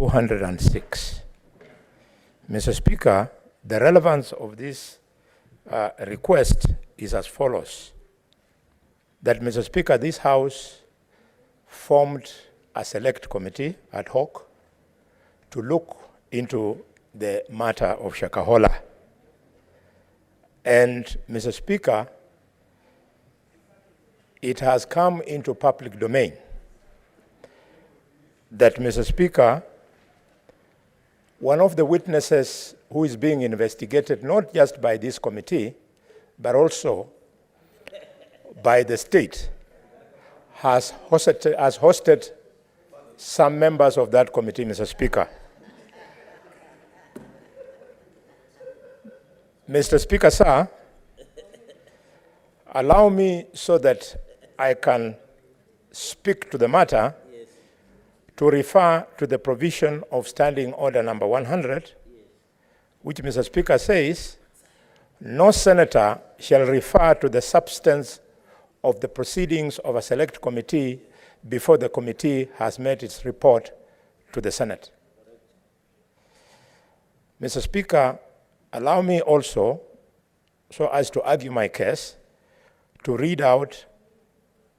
206. Mr. Speaker, the relevance of this request is as follows. That, Mr. Speaker, this House formed a select committee ad hoc to look into the matter of Shakahola. And, Mr. Speaker, it has come into public domain that, Mr. Speaker, one of the witnesses who is being investigated not just by this committee, but also by the state, has hosted some members of that committee, Mr. Speaker. Mr. Speaker, sir, allow me so that I can speak to the matter, yes, to refer to the provision of Standing Order number 100, yes, which, Mr. Speaker, says, no senator shall refer to the substance of the proceedings of a select committee before the committee has made its report to the Senate. Mr. Speaker, allow me also, so as to argue my case, to read out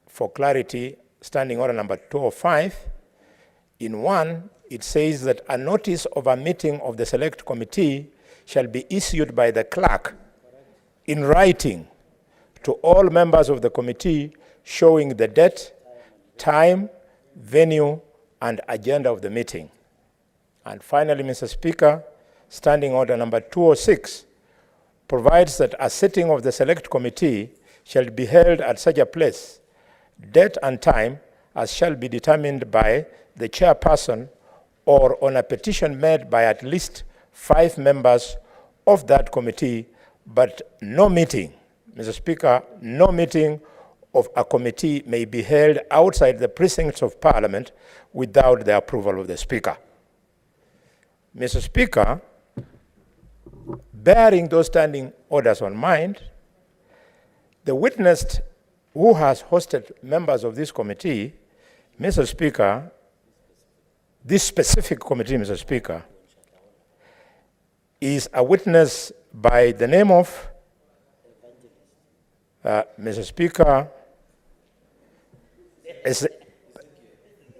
for clarity Standing Order number 205. In 1, it says that a notice of a meeting of the select committee shall be issued by the clerk in writing to all members of the committee showing the date, time, venue, and agenda of the meeting. And finally, Mr. Speaker, Standing Order number 206 provides that a sitting of the select committee shall be held at such a place, date and time as shall be determined by the chairperson or on a petition made by at least 5 members of that committee, but no meeting, Mr. Speaker, no meeting of a committee may be held outside the precincts of Parliament without the approval of the Speaker. Mr. Speaker, bearing those standing orders on mind, the witness who has hosted members of this committee, Mr. Speaker, this specific committee, Mr. Speaker, is a witness by the name of Mr. Speaker,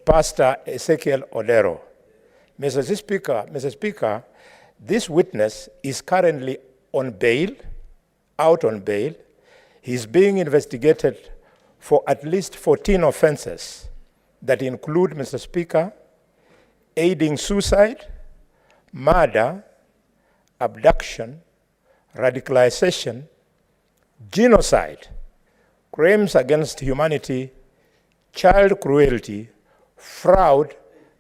Pastor Ezekiel Odero. Mr. Speaker, this witness is currently on bail, out on bail. He's being investigated for at least 14 offenses that include, Mr. Speaker, aiding suicide, murder, abduction, radicalization, genocide, crimes against humanity, child cruelty, fraud,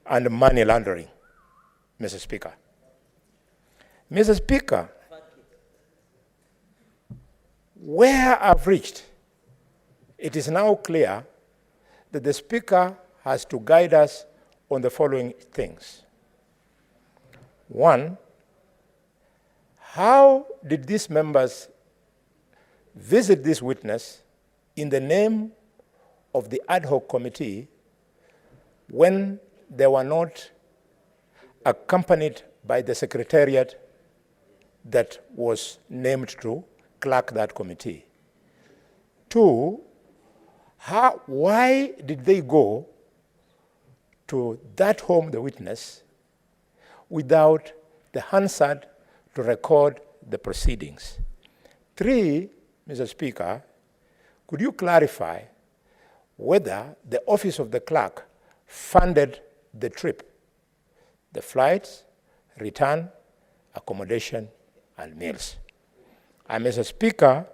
and money laundering, Mr. Speaker. Mr. Speaker, where I've reached, it is now clear that the Speaker has to guide us on the following things. 1, how did these members visit this witness in the name of the ad hoc committee when they were not accompanied by the secretariat that was named to clerk that committee? 2, why did they go to that home, the witness, without the Hansard to record the proceedings? 3, Mr. Speaker, could you clarify whether the office of the clerk funded the trip, the flights, return, accommodation, and meals? And Mr. Speaker,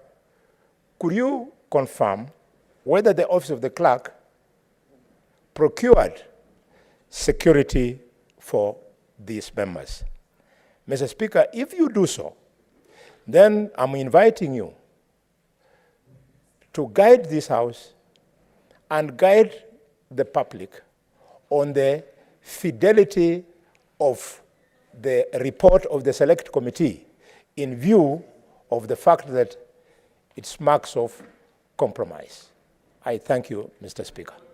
could you confirm whether the office of the clerk procured security for these members? Mr. Speaker, if you do so, then I'm inviting you to guide this House and guide the public on the fidelity of the report of the Select Committee in view of the fact that it smacks of compromise. I thank you, Mr. Speaker.